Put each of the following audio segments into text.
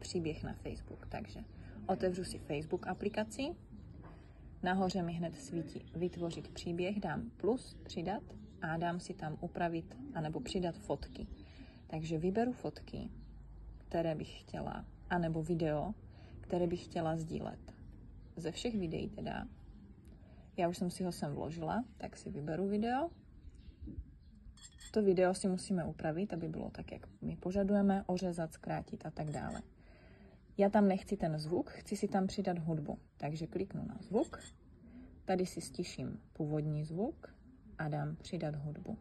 příběh na Facebook. Takže otevřu si Facebook aplikaci, nahoře mi hned svítí vytvořit příběh, dám plus, přidat a dám si tam upravit anebo přidat fotky. Takže vyberu fotky, které bych chtěla, anebo video, které bych chtěla sdílet. Ze všech videí teda. Já už jsem si ho sem vložila, tak si vyberu video. To video si musíme upravit, aby bylo tak, jak my požadujeme, ořezat, zkrátit a tak dále. Já tam nechci ten zvuk, chci si tam přidat hudbu. Takže kliknu na zvuk, tady si stiším původní zvuk a dám přidat hudbu.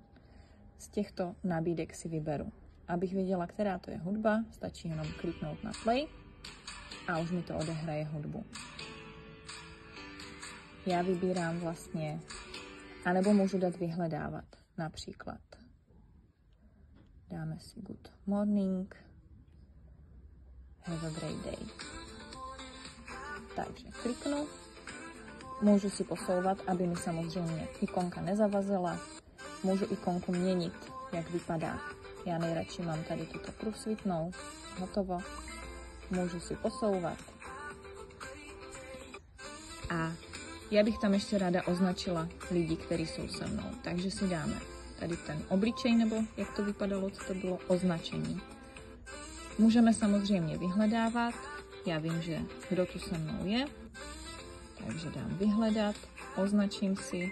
Z těchto nabídek si vyberu. Abych věděla, která to je hudba, stačí jenom kliknout na play a už mi to odehraje hudbu. Já vybírám vlastně, anebo můžu dát vyhledávat, například. Dáme si good morning, have a great day. Takže kliknu, můžu si posouvat, aby mi samozřejmě ikonka nezavazila, můžu ikonku měnit, jak vypadá. Já nejradši mám tady tuto průsvitnou, hotovo, můžu si posouvat. A já bych tam ještě ráda označila lidi, kteří jsou se mnou, takže si dáme tady ten obličej, nebo jak to vypadalo, co to bylo, označení. Můžeme samozřejmě vyhledávat, já vím, že kdo tu se mnou je, takže dám vyhledat, označím si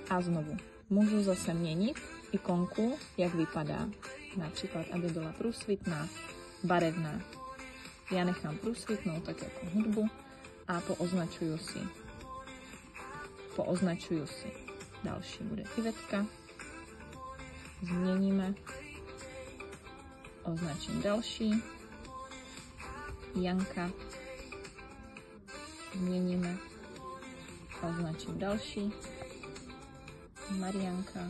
a znovu můžu zase měnit ikonku, jak vypadá. Například, aby byla průsvitná, barevná. Já nechám průsvitnou, tak jako hudbu a pooznačuju si. Další bude Ivetka. Změníme. Označím další. Janka. Změníme. Označím další. Marianka.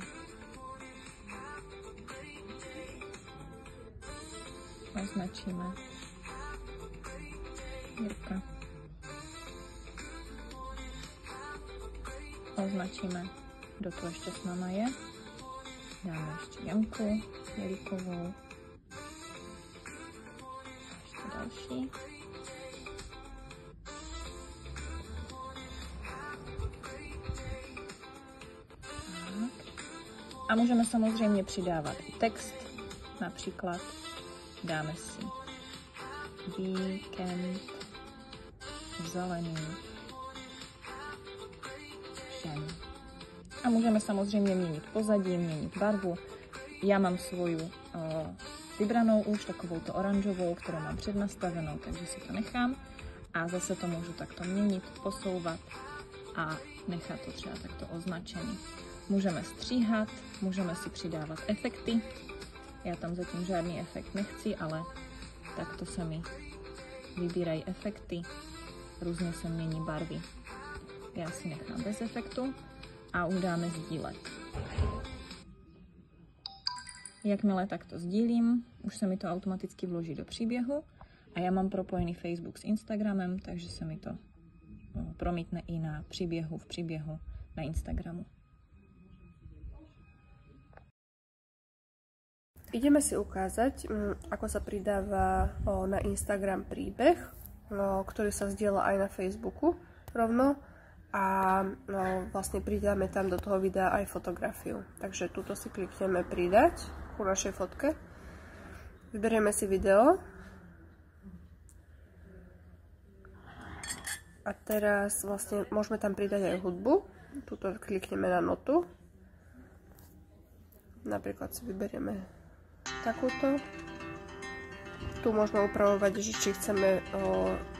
Označíme. Jirka. Označíme, kdo tu ještě s náma je. Dáme ještě Janku Jelikovou. Ještě další. Tak. A můžeme samozřejmě přidávat i text. Například dáme si víkend zelený žen. A můžeme samozřejmě měnit pozadí, měnit barvu. Já mám svoju vybranou už, takovouto oranžovou, kterou mám přednastavenou, takže si to nechám. A zase to můžu takto měnit, posouvat a nechat to třeba takto označený. Můžeme stříhat, můžeme si přidávat efekty. Já tam zatím žádný efekt nechci, ale takto se mi vybírají efekty, různě se mění barvy. Já si nechám bez efektu a už dáme sdílet. Jakmile takto sdílím, už se mi to automaticky vloží do příběhu a já mám propojený Facebook s Instagramem, takže se mi to promítne i na příběhu, v příběhu na Instagramu. Ideme si ukázať, ako sa pridáva na Instagram príbeh, ktorý sa zdieľa aj na Facebooku rovno a vlastne pridáme tam do toho videa aj fotografiu. Takže tuto si klikneme pridať ku našej fotke. Vyberieme si video. A teraz vlastne môžeme tam pridať aj hudbu. Tuto klikneme na notu. Napríklad si vyberieme takúto. Tu môžeme upravovať, že či chceme,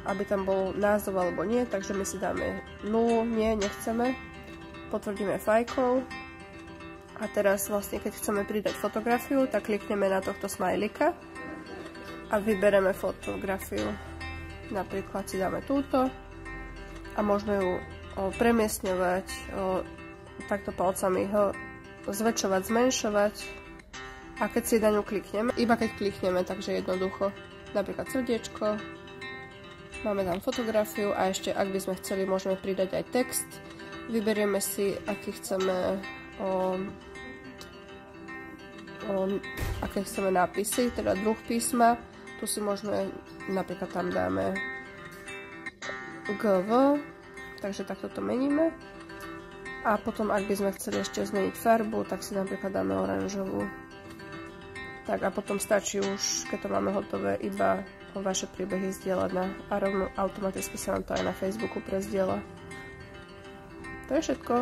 aby tam bol názov alebo nie, takže my si dáme 0, nie, nechceme. Potvrdíme fajkou. A teraz vlastne, keď chceme pridať fotografiu, tak klikneme na tohto smajlika a vybereme fotografiu. Napríklad si dáme túto a môžeme ju premiestňovať takto palcami, ho zväčšovať, zmenšovať. A keď si na ňu klikneme, iba keď klikneme, takže jednoducho, napríklad srdiečko, máme tam fotografiu a ešte, ak by sme chceli, môžeme pridať aj text. Vyberieme si, aké chceme nápisy, teda druh písma. Tu si môžeme, napríklad tam dáme GV, takže takto to meníme. A potom, ak by sme chceli ešte zmeniť farbu, tak si napríklad dáme oranžovú. Tak a potom stačí už, keď to máme hotové, iba vaše príbehy zdieľať a rovno automaticky sa nám to aj na Facebooku prezdieľa. To je všetko.